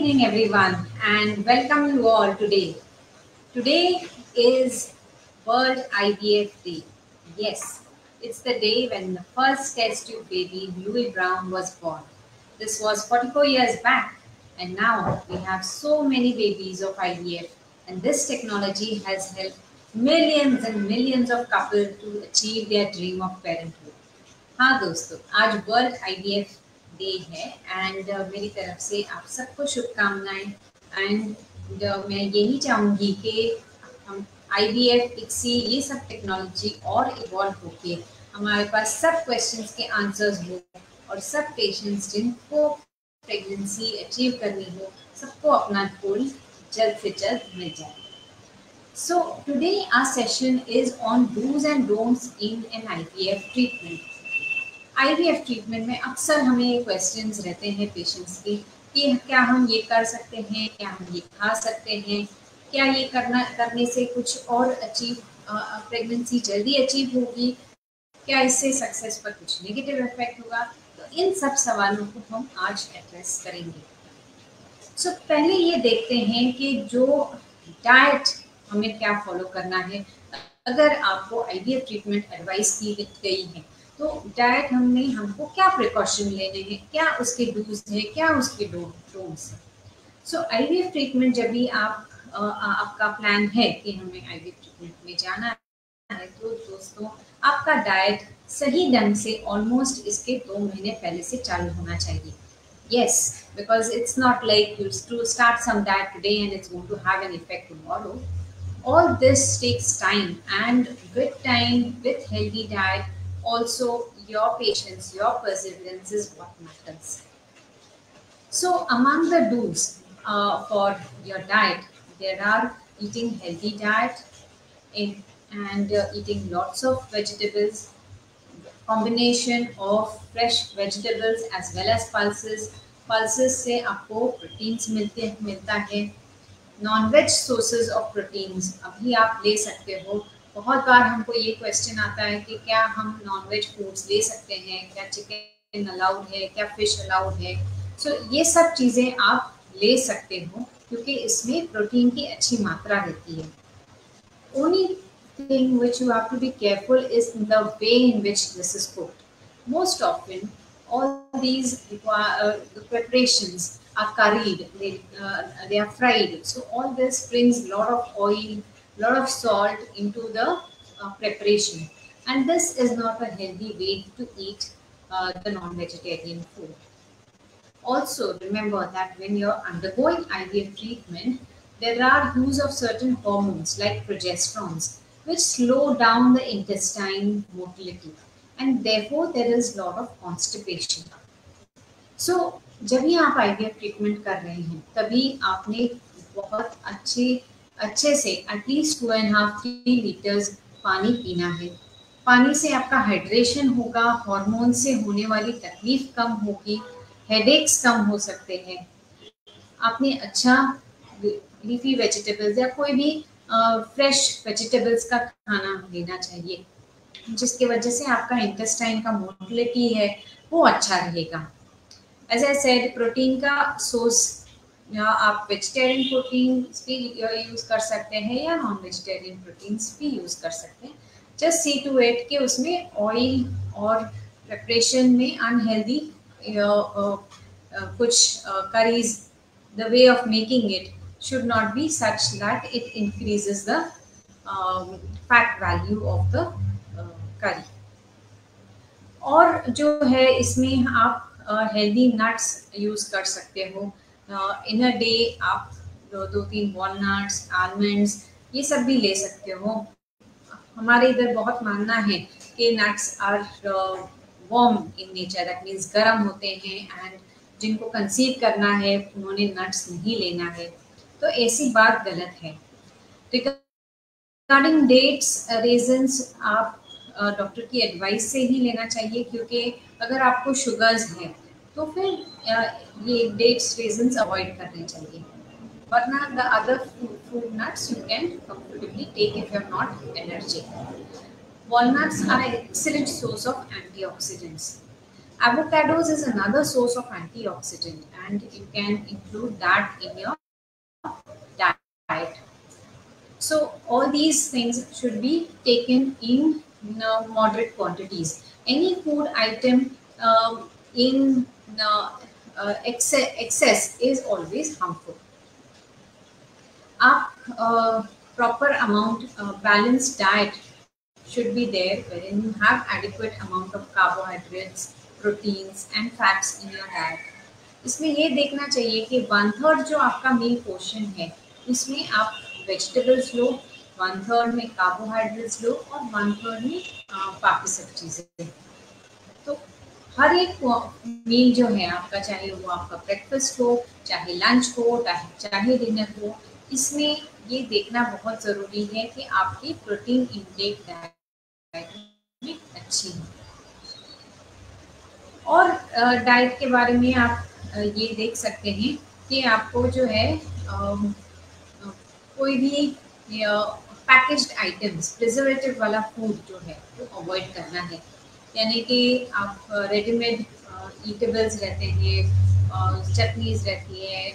evening, everyone, and welcome you all today. Today is World IVF Day. Yes, it's the day when the first test tube baby, Louis Brown, was born. This was 44 years back, and now we have so many babies of IVF, and this technology has helped millions and millions of couples to achieve their dream of parenthood. हाँ दोस्तों, आज world IVF day है and मेरी तरफ से आप सबको शुभकामनाएं एंड मैं यही चाहूँगी कि हम आईवीएफ इक्सी ये सब टेक्नोलॉजी और इवॉल्व होके हमारे पास सब क्वेश्चंस के आंसर्स हो और सब पेशेंट्स जिनको प्रेगनेंसी अचीव करनी हो सबको अपना गोल जल्द से जल्द मिल जाए. So today our session is on do's and don'ts in an IVF treatment. IVF treatment में अक्सर हमें क्वेश्चंस रहते हैं पेशेंट्स के कि क्या हम ये कर सकते हैं, क्या हम ये खा सकते हैं, क्या ये करने से कुछ और प्रेगनेंसी जल्दी अचीव होगी, क्या इससे सक्सेस पर कुछ नेगेटिव इफेक्ट होगा. तो इन सब सवालों को हम आज एड्रेस करेंगे. सो पहले ये देखते हैं कि जो डाइट हमें क्या फॉलो करना है. अगर आपको IVF ट्रीटमेंट एडवाइस की गई है तो डाइट हमको क्या प्रिकॉशन लेने हैं, क्या उसके डूज हैं, क्या उसके डोंट्स हैं. सो IVF ट्रीटमेंट जब भी आपका प्लान है कि हमें IVF ट्रीटमेंट में जाना है तो दोस्तों आपका डाइट सही ढंग से ऑलमोस्ट इसके 2 महीने पहले से चालू होना चाहिए. Yes, because it's not like you start some diet today and it's going to have an effect tomorrow. All this takes time, and with time, with healthy diet, also your patience, your perseverance is what matters. So among the do's for your diet, there are eating healthy diet and eating lots of vegetables, combination of fresh vegetables as well as pulses. Pulses से आपको proteins मिलता है. Non veg sources of proteins अभी आप ले सकते हो. बहुत बार हमको ये क्वेश्चन आता है कि क्या हम नॉन-वेज फूड्स ले सकते हैं, क्या चिकन अलाउड है, क्या फिश अलाउड है. सो ये सब चीज़ें आप ले सकते हो क्योंकि इसमें प्रोटीन की अच्छी मात्रा रहती है. Only thing which you have to be careful is the way in which this is cooked. Most often all these preparations are curried, they are fried. So all this brings a lot of oil, lot of salt into the preparation, and this is not a healthy way to eat the non-vegetarian food. Also remember that when you're undergoing IVF treatment, there are use of certain hormones like progesterones which slow down the intestine motility, and therefore there is lot of constipation. So जब भी आप IVF treatment कर रहे हैं तभी आपने बहुत अच्छे से एटलीस्ट 2.5-3 लीटर्स पानी पीना है. पानी से आपका हाइड्रेशन होगा, हार्मोन से होने वाली तकलीफ कम होगी, हेडेक्स कम हो सकते हैं. आपने अच्छा लीफी वेजिटेबल्स या कोई भी फ्रेश वेजिटेबल्स का खाना लेना चाहिए जिसकी वजह से आपका इंटेस्टाइन का मोटिलिटी है वो अच्छा रहेगा. एज आई सेड, प्रोटीन का सोर्स आप वेजिटेरियन प्रोटीन्स भी यूज़ कर सकते हैं या नॉन वेजिटेरियन प्रोटीन्स भी यूज़ कर सकते हैं. जस्ट सी टू इट कि उसमें ऑयल और प्रिपरेशन में अनहेल्दी कुछ curries, the way of making it should not be such that it increases the fat value of the curry. और जो है इसमें आप हेल्दी नट्स यूज़ कर सकते हो. इन अ डे आप 2-3 वॉलनट्स, आलमंड्स ये सब भी ले सकते हो. हमारे इधर बहुत मानना है कि nuts are warm in nature, that means गर्म होते हैं, एंड जिनको कंसीव करना है उन्होंने नट्स नहीं लेना है. तो ऐसी बात गलत है. रिगार्डिंग डेट्स, रेजन्स आप डॉक्टर की एडवाइस से ही लेना चाहिए क्योंकि अगर आपको शुगर्स है तो फिर ये डेट्स, रेजन्स अवॉइड करने चाहिए. वरना the other fruit nuts you can comfortably take if you are not allergic. Walnuts are an excellent source of antioxidants. Avocados is another source of antioxidant, and you can include that in your diet. So all these things should be taken in moderate quantities. Any food item in excess is always harmful. Up proper amount balanced diet should be there wherein you have adequate amount of carbohydrates, proteins and fats in your diet. इसमें ये देखना चाहिए कि 1/3 जो आपका मील portion है उसमें आप वेजिटेबल्स लो, 1/3 में कार्बोहाइड्रेट्स लो और 1/3 में बाकी सब चीज़ें। तो हर एक मील जो है आपका, चाहे वो आपका ब्रेकफास्ट हो, चाहे लंच हो, चाहे डिनर हो, इसमें ये देखना बहुत ज़रूरी है कि आपकी प्रोटीन इनटेक डाइट में अच्छी है। और डाइट के बारे में आप ये देख सकते हैं कि आपको जो है कोई भी पैकेज्ड आइटम्स, प्रिजर्वेटिव वाला फूड जो है वो अवॉइड करना है। यानी कि आप रेडीमेड ईटेबल्स रहते हैं, चटनीज रहती है,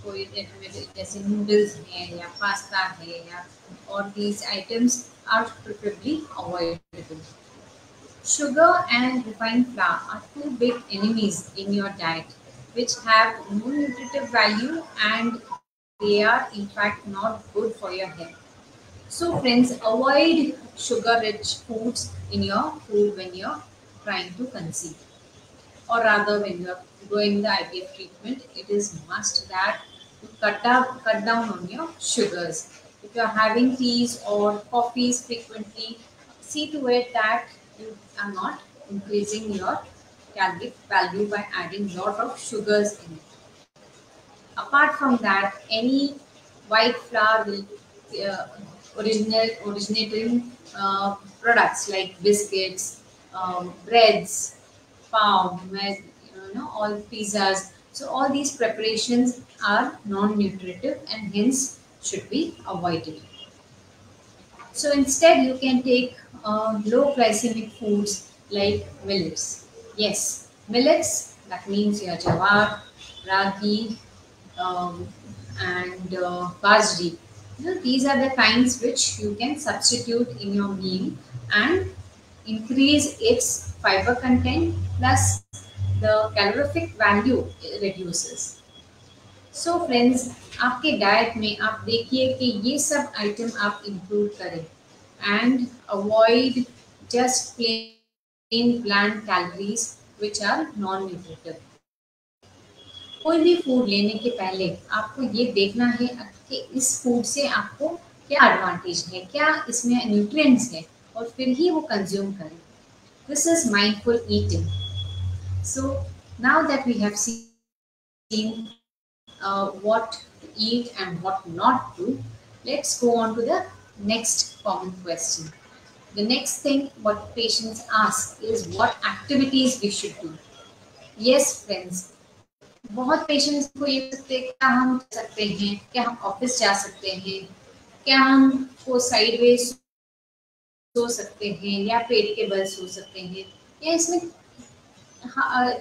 कोई रेडीमेड जैसे नूडल्स हैं या पास्ता है या और these items are preferably avoidable. Sugar and refined flour are two big enemies in your diet, which have no nutritive value and they are in fact not good for your health. So friends, avoid sugar-rich foods in your food when you're trying to conceive. Or rather when you're going the IVF treatment, it is must that you cut down on your sugars. If you're having teas or coffees frequently, see to it that you are not increasing your caloric value by adding lot of sugars in it. Apart from that, any white flour will originating products like biscuits, breads, pav, all pizzas. So all these preparations are non-nutritive and hence should be avoided. So instead, you can take low glycemic foods like millets. Yes, millets, that means your jawar, ragi, um, and bajri. These are the kinds which you can substitute in your meal and increase its fiber content plus the calorific value reduces. So friends, आपके diet में आप देखिए कि ये सब item आप include करें and avoid just plain bland calories which are non nutritive. कोई भी फूड लेने के पहले आपको ये देखना है कि इस फूड से आपको क्या एडवांटेज है, क्या इसमें न्यूट्रिएंट्स है, और फिर ही वो कंज्यूम करें। This is mindful eating. So now that we have seen what to eat and what not to, let's go on to the next common question. The next thing what patients ask is what activities we should do. Yes friends, बहुत patients को ये सकते हैं क्या हम कर सकते हैं, क्या हम ऑफिस जा सकते हैं, क्या हम को साइडवेज सो सकते हैं या पेट के बल सो सकते हैं, या इसमें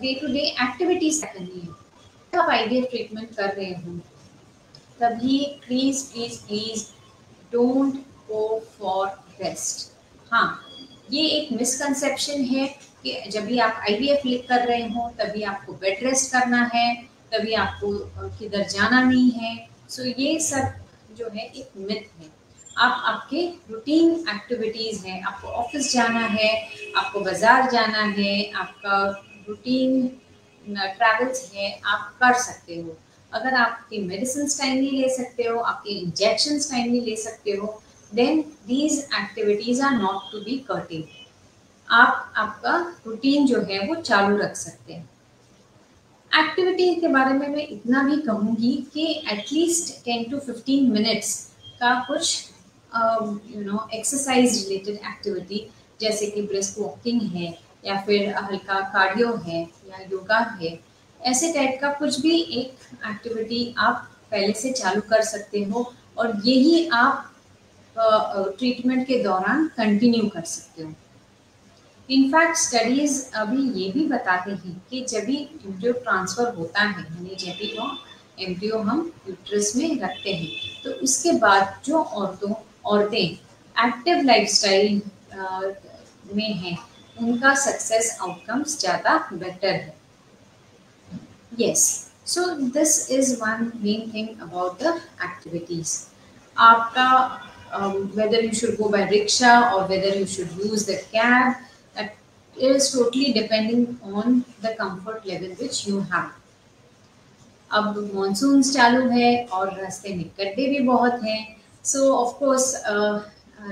डे टू डे एक्टिविटीज करनी है। आप आईवीएफ ट्रीटमेंट कर रहे हो तभी please please please don't go for rest. हाँ, ये एक मिसकंसेप्शन है कि जब भी आप आईवीएफ कर रहे हो तभी आपको बेड रेस्ट करना है, तभी आपको किधर जाना नहीं है। सो ये सब जो है एक मिथ है। आप आपके रूटीन एक्टिविटीज है, आपको ऑफिस जाना है, आपको बाजार जाना है, आपका रूटीन ट्रैवल्स है, आप कर सकते हो। अगर आपकी मेडिसिन टाइमली ले सकते हो, आपके इंजेक्शन टाइमली ले सकते हो, then these activities are not to be curtailed. आप आपका रूटीन जो है वो चालू रख सकते हैं। एक्टिविटी के बारे में मैं इतना भी कहूँगी कि एटलीस्ट 10 to 15 मिनट्स का कुछ एक्सरसाइज रिलेटेड एक्टिविटी, जैसे कि ब्रिस्क वॉकिंग है या फिर हल्का कार्डियो है या योगा है, ऐसे टाइप का कुछ भी एक एक्टिविटी आप पहले से चालू कर सकते हो और यही आप ट्रीटमेंट के दौरान कंटिन्यू कर सकते हो। इनफैक्ट स्टडीज अभी ये भी बताते हैं कि जब भी एम्ब्रियो ट्रांसफर होता है, यानी जब भी वो एम्ब्रियो हम यूट्रस में रखते हैं, तो उसके बाद जो औरतें एक्टिव लाइफस्टाइल में हैं, उनका सक्सेस आउटकम्स ज़्यादा बेटर है. Yes. So this is one main thing about the activities. आपका whether you should go by rickshaw or whether you should use the cab, that is totally depending on the comfort level which you have. अब monsoon चालू है और रास्ते में गड्ढे भी बहुत हैं, सो ऑफ कोर्स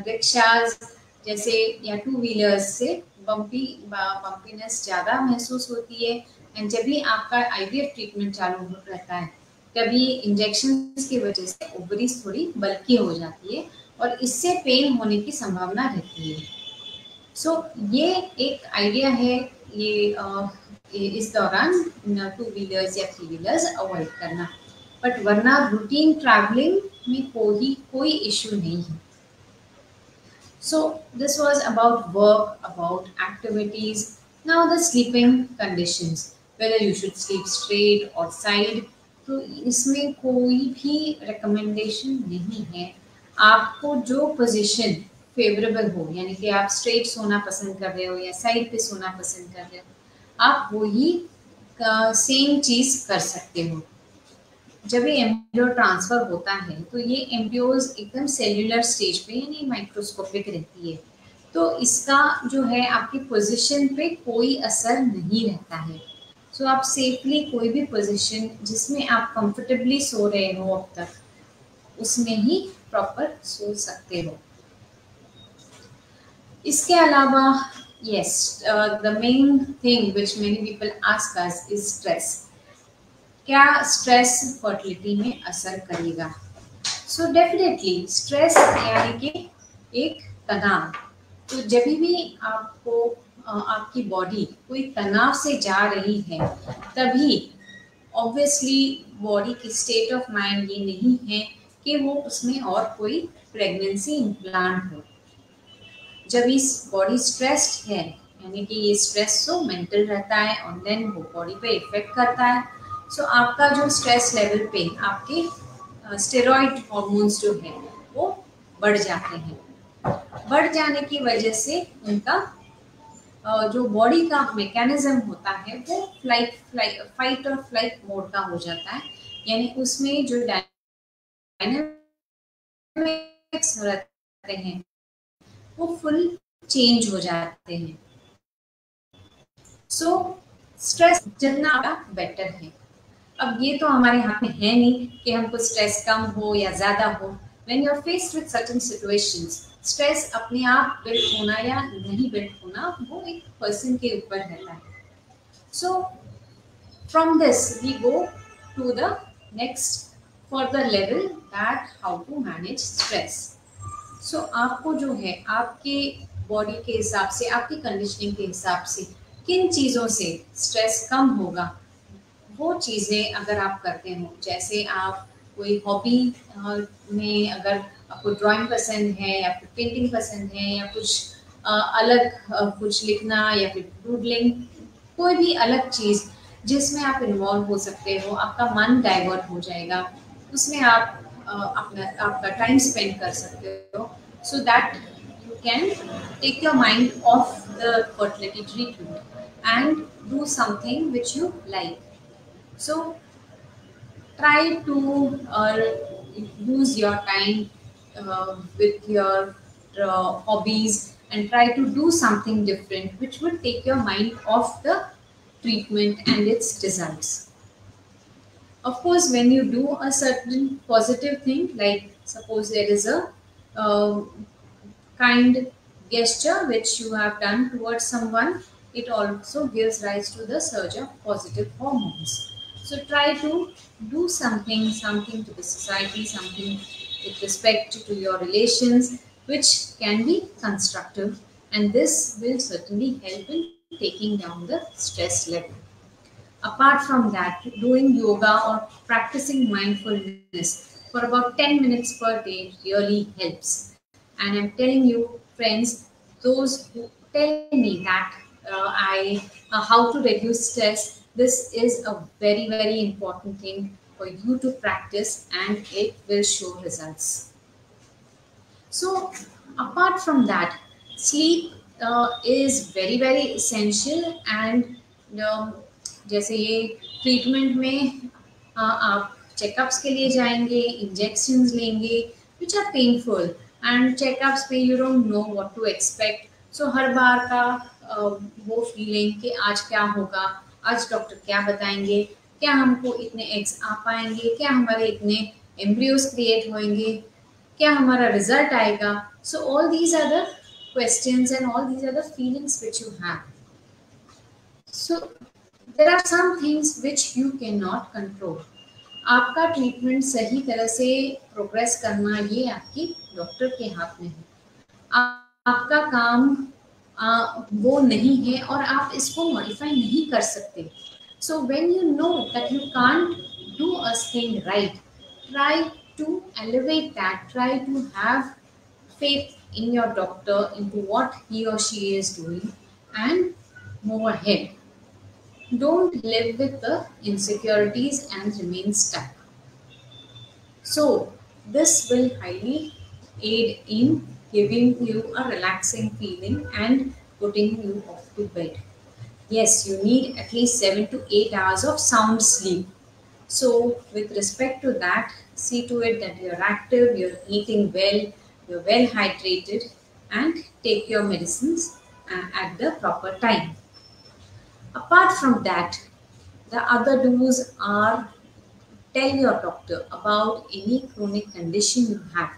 रिक्शाज जैसे या टू व्हीलर्स से बम्पीनेस ज़्यादा महसूस होती है. एंड जब भी आपका आईवीएफ ट्रीटमेंट चालू रहता है, तभी इंजेक्शन की वजह से ओवरीज थोड़ी बल्की हो जाती है और इससे पेन होने की संभावना रहती है. सो ये एक आइडिया है, इस दौरान टू व्हीलर्स या थ्री व्हीलर्स अवॉइड करना, बट वरना रूटीन ट्रैवलिंग में कोई इश्यू नहीं है. So this was about work, about activities. Now the sleeping conditions, whether you should sleep straight और साइड, तो इसमें कोई भी रिकमेंडेशन नहीं है. आपको जो पोजीशन फेवरेबल हो, यानी कि आप स्ट्रेट सोना पसंद कर रहे हो या साइड पे सोना पसंद कर रहे हो, आप वही सेम चीज कर सकते हो. जब ये एम्ब्रियो ट्रांसफर होता है, तो ये एम्ब्रियोज एकदम सेल्यूलर स्टेज पे यानी माइक्रोस्कोपिक रहती है, तो इसका जो है आपकी पोजीशन पे कोई असर नहीं रहता है. सो आप सेफली कोई भी पोजीशन जिसमें आप कंफर्टेबली सो रहे हो अब तक, उसमें ही प्रॉपर सो सकते हो. इसके अलावा yes, the main thing which many people ask us is stress. क्या स्ट्रेस फर्टिलिटी में असर करेगा? सो डेफिनेटली स्ट्रेस यानी कि एक तनाव. तो जब भी आपको आपकी बॉडी कोई तनाव से जा रही है, तभी ऑब्वियसली बॉडी की स्टेट ऑफ माइंड ये नहीं है कि वो उसमें और कोई प्रेगनेंसी इम्प्लांट हो. जब इस बॉडी स्ट्रेस्ड है, यानी कि ये स्ट्रेस तो मेंटल रहता है और देन वो बॉडी पे इफेक्ट करता है. सो आपका जो स्ट्रेस लेवल पे आपके स्टेरॉइड हार्मोन्स जो है वो बढ़ जाते हैं. बढ़ जाने की वजह से उनका जो बॉडी का मैकेनिज्म होता है वो फाइट और फ्लाइट मोड का हो जाता है, यानी उसमें जो डायनेमिक्स रहते हैं वो फुल चेंज हो जाते हैं. सो स्ट्रेस जितना बेटर है. अब ये तो हमारे हाथ में है नहीं कि हमको स्ट्रेस कम हो या ज़्यादा हो. When you are faced with certain situations, stress अपने आप बिल्ड होना या नहीं बिल्ड होना वो एक पर्सन के ऊपर रहता है. So from this we go to the next further level, that how to manage stress. So आपको जो है आपके बॉडी के हिसाब से, आपकी कंडीशनिंग के हिसाब से किन चीज़ों से स्ट्रेस कम होगा, वो चीज़ें अगर आप करते हो, जैसे आप कोई हॉबी में अगर आपको ड्राइंग पसंद है या फिर पेंटिंग पसंद है या कुछ अलग कुछ लिखना या फिर डूडलिंग, कोई भी अलग चीज़ जिसमें आप इन्वॉल्व हो सकते हो, आपका मन डाइवर्ट हो जाएगा, उसमें आप आपका टाइम स्पेंड कर सकते हो, so that you can take your mind off the fertility treatment and do something which you like. So try to use your time with your hobbies and try to do something different which would take your mind off the treatment and its results. Of course, when you do a certain positive thing, like suppose there is a kind gesture which you have done towards someone, it also gives rise to the surge of positive hormones. So try to do something to the society, something with respect to your relations, which can be constructive, and this will certainly help in taking down the stress level. Apart from that, doing yoga or practicing mindfulness for about 10 minutes per day really helps. And I'm telling you, friends, those who tell me that I how to reduce stress. This is a very, very important thing for you to practice, and it will show results. So, apart from that, sleep is very, very essential. And um, जैसे ये treatment में आप checkups के लिए जाएंगे, injections लेंगे which are painful, and checkups पे you don't know what to expect. So हर बार का वो फीलिंग कि आज क्या होगा, आज डॉक्टर क्या बताएंगे, क्या हमको इतने एग्स आ पाएंगे, क्या हमारे इतने एम्ब्रियोज क्रिएट होंगे, क्या हमारा रिजल्ट आएगा. So all these are the questions and all these are the feelings which you have. So there are some things which you cannot control. आपका ट्रीटमेंट सही तरह से प्रोग्रेस करना ये आपकी डॉक्टर के हाथ में है. आपका काम वो नहीं है और आप इसको मॉडिफाई नहीं कर सकते. So when you know that you can't do a thing right, try to elevate that, try to have faith in your doctor into what he or she is doing and move ahead. Don't live with the insecurities and remain stuck. So, this will highly aid in giving you a relaxing feeling and putting you off to bed. Yes, you need at least 7 to 8 hours of sound sleep. So, with respect to that, see to it that you're active, you're eating well, you're well hydrated, and take your medicines at the proper time. Apart from that, the other do's are tell your doctor about any chronic condition you have,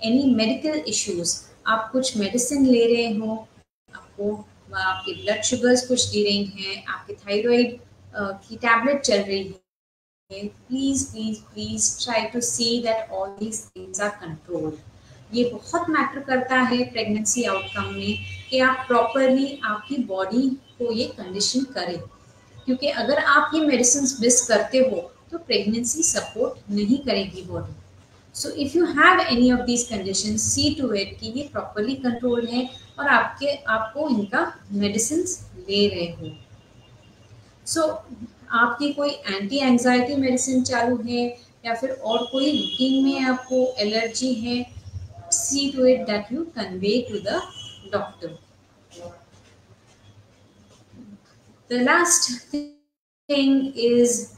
any medical issues. आप कुछ medicine ले रहे हो, आपको आपके blood sugars कुछ दे रही हैं, आपके थायराइड की टैबलेट चल रही है. Please please please try to see that all these things are controlled. ये बहुत मैटर करता है प्रेगनेंसी आउटकम में कि आप प्रॉपरली आपकी बॉडी को ये कंडीशन करें, क्योंकि अगर आप ये मेडिसिन मिस करते हो तो प्रेगनेंसी सपोर्ट नहीं करेगी body. So if you have any of these condition, see to it कि ये प्रॉपरली कंट्रोल्ड है और आपको इनका मेडिसिन ले रहे हो. सो आपकी कोई एंटी एंजाइटी मेडिसिन चालू है या फिर और कोई रूटीन में आपको एलर्जी है, see to it that you convey to the doctor. The last thing is,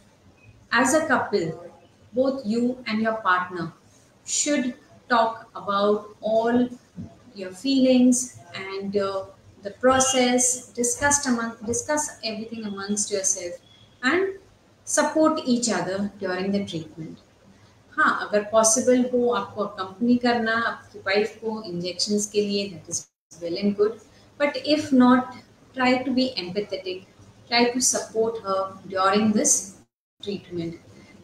as a couple, both you and your partner should talk about all your feelings and the process. Discuss everything amongst yourself and support each other during the treatment. हाँ, अगर possible हो आपको accompany करना आपकी wife को injections के लिए, that is well and good. But if not, try to be empathetic, try to support her during this treatment,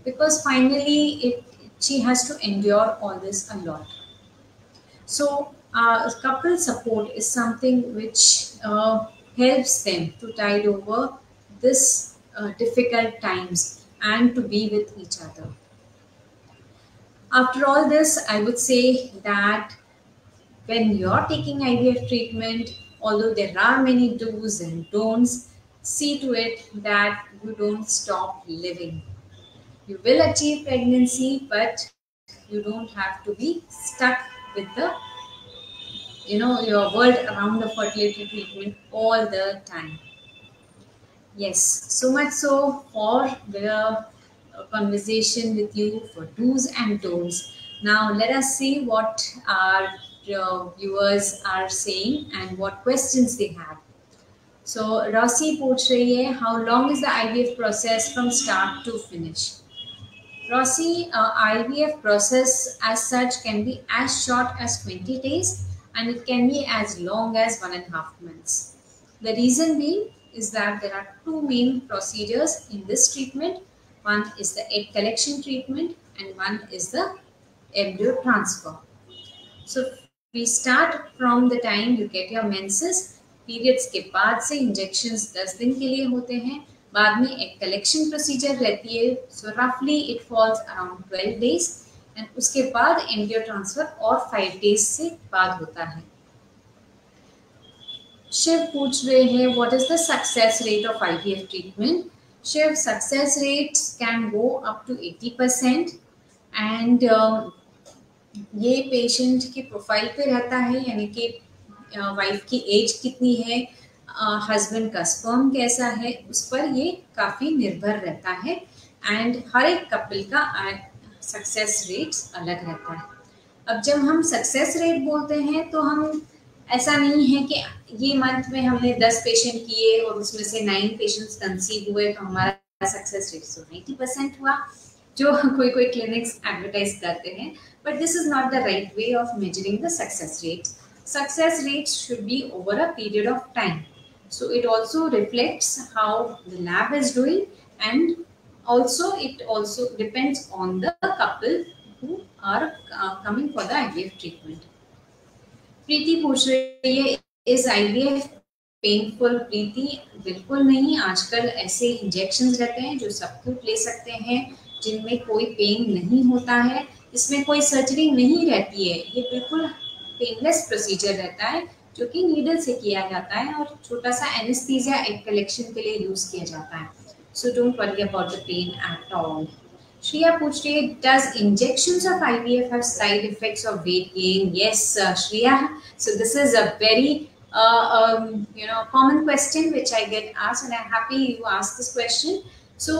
because finally she has to endure all this a lot. So couple support is something which helps them to tide over this difficult times and to be with each other. After all this, I would say that when you're taking IVF treatment, although there are many do's and don'ts, see to it that you don't stop living. You will achieve pregnancy, but you don't have to be stuck with the, your world around the fertility treatment all the time. Yes, so much so for the conversation with you for do's and don'ts. Now let us see what our viewers are saying and what questions they have. So Rossi पूछ रही है, how long is the IVF process from start to finish? Rossi, IVF process as such can be as short as 20 days and it can be as long as 1.5 months. The reason being is that there are two main procedures in this treatment. One is the egg collection treatment and one is the embryo transfer. So we start from the time you get your menses. Periods के बाद से injections 10 दिन के लिए होते हैं, बाद में egg collection procedure रहती है, so roughly it falls around 12 days and उसके बाद embryo transfer और 5 days से बाद होता है. शिव पूछ रहे हैं what is the success rate of IVF treatment. Shiv, success rates can go up to 80% and ये पेशेंट के प्रोफाइल पे रहता है, यानी कि वाइफ की एज कितनी है, हस्बैंड का स्पर्म कैसा है, उस पर ये काफ़ी निर्भर रहता है. एंड हर एक कपल का सक्सेस रेट्स अलग रहता है. अब जब हम सक्सेस रेट बोलते हैं तो हम ऐसा नहीं है कि ये मंथ में हमने 10 पेशेंट किए और उसमें से 9 पेशेंट्स कंसीव हुए तो हमारा सक्सेस रेट तो 90% हुआ, जो कोई क्लिनिक्स एडवर्टाइज करते हैं. But this is not the right way of measuring the success rate. Success rates should be over a period of time. So it also reflects how the lab is doing, and also it also depends on the couple who are coming for the IVF treatment. प्रीति पूछ रही है is IVF painful. प्रीति, बिल्कुल नहीं. आजकल ऐसे injections रहते हैं जो सब कुछ ले सकते हैं, जिनमें कोई पेन नहीं होता है. इसमें कोई सर्जरी नहीं रहती है. ये बिल्कुल पेनलेस प्रोसीजर रहता है जो कि नीडल से किया जाता है और छोटा सा एनेस्थीसिया एग कलेक्शन के लिए यूज किया जाता है. So don't worry about the pen at all. Shreya पूछ रही है does injections of IVF have side effects of weight gain. Yes Shreya, so this is a very common question which I get asked, and I'm happy you asked this question. So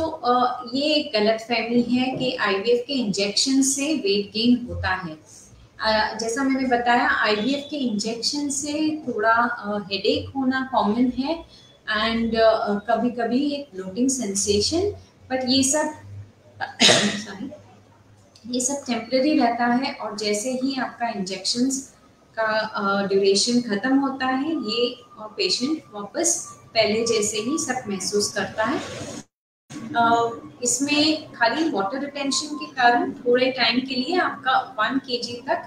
ये एक गलत फहमी है कि IVF के injection से weight gain होता है. जैसा मैंने बताया, IVF के इंजेक्शन से थोड़ा हेडेक होना कॉमन है एंड कभी कभी एक ब्लोटिंग सेंसेशन, बट ये सब टेम्पररी रहता है. और जैसे ही आपका इंजेक्शंस का ड्यूरेशन खत्म होता है, ये पेशेंट वापस पहले जैसे ही सब महसूस करता है. इसमें खाली वाटर रिटेंशन के कारण थोड़े टाइम के लिए आपका 1 kg तक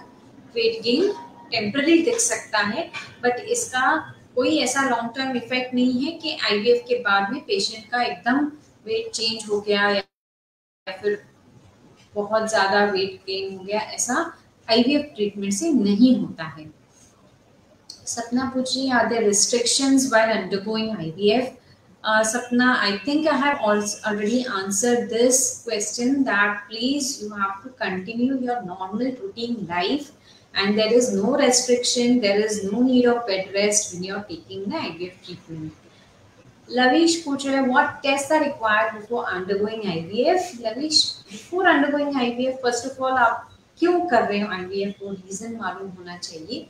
वेट गेन टेम्पररी दिख सकता है, बट इसका कोई ऐसा लॉन्ग टर्म इफेक्ट नहीं है कि IVF के बाद में पेशेंट का एकदम वेट चेंज हो गया या फिर बहुत ज़्यादा वेट गेन हो गया. ऐसा IVF ट्रीटमेंट से नहीं होता है. सपना पूछ रही है are there restrictions while undergoing IVF. Sapna, I think I have already answered this question, that please you have to continue your normal routine life and there is no restriction, there is no need of bed rest when you are taking the IVF treatment. Lavish पूछ रहा है what tests are required before undergoing IVF. Lavish, before undergoing IVF, first of all आप क्यों कर रहे हो IVF, वो reason मालूम होना चाहिए.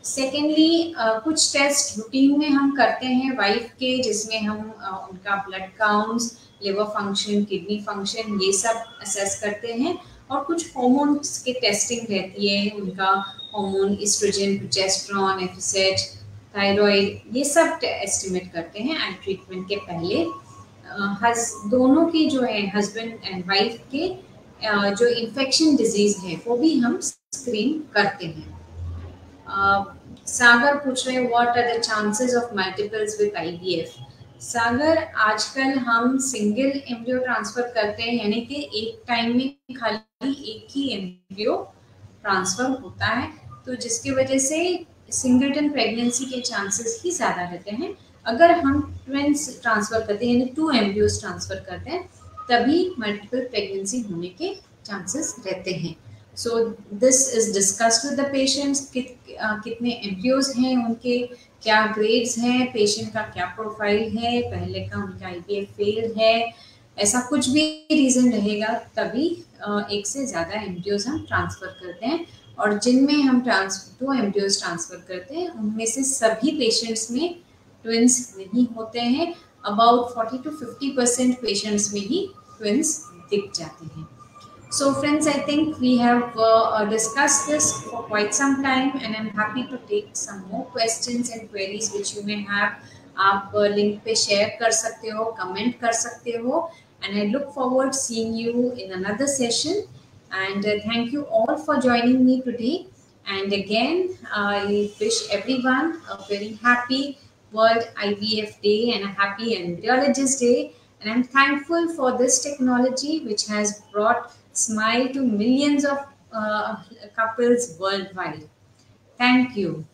सेकेंडली कुछ टेस्ट रूटीन में हम करते हैं वाइफ के, जिसमें हम उनका blood counts, liver function, kidney function, ये सब असेस करते हैं. और कुछ हार्मोन्स की टेस्टिंग रहती है, उनका hormone oestrogen, progesterone, FSH, thyroid, ये सब एस्टिमेट करते हैं एंड ट्रीटमेंट के पहले. दोनों की जो है हस्बैंड एंड वाइफ के जो इन्फेक्शन डिजीज है वो भी हम स्क्रीन करते हैं. सागर पूछ रहे हैं what are the chances of multiples with IVF. Sagar, आजकल हम सिंगल एम्ब्रियो ट्रांसफर करते हैं, यानी कि एक टाइम में खाली एक ही एम्ब्रियो ट्रांसफर होता है, तो जिसकी वजह से सिंगलटन प्रेगनेंसी के चांसेस ही ज़्यादा रहते हैं. अगर हम ट्विंस ट्रांसफर करते हैं, यानी 2 एम्ब्रियोज ट्रांसफर करते हैं, तभी मल्टीपल प्रेगनेंसी होने के चांसेस रहते हैं. So this is discussed with the patients, कितने एम्ब्रियोज हैं उनके, क्या ग्रेड्स हैं, पेशेंट का क्या प्रोफाइल है, पहले का उनका IVF फेल है, ऐसा कुछ भी रीज़न रहेगा तभी एक से ज़्यादा एम्ब्रियोज हम ट्रांसफ़र करते हैं. और जिनमें हम 2 एम्ब्रियोज ट्रांसफ़र करते हैं उनमें से सभी पेशेंट्स में ट्विंस नहीं होते हैं. अबाउट 40 to 50% पेशेंट्स में ही ट्विंस दिख जाते हैं. So friends, I think we have discussed this for quite some time and I'm happy to take some more questions and queries which you may have. आप link पे share कर सकते हो, comment कर सकते हो, and I look forward seeing you in another session. And thank you all for joining me today. And again, I wish everyone a very happy World IVF Day and a happy Embryologist Day. And I'm thankful for this technology which has brought smile to millions of couples worldwide. Thank you.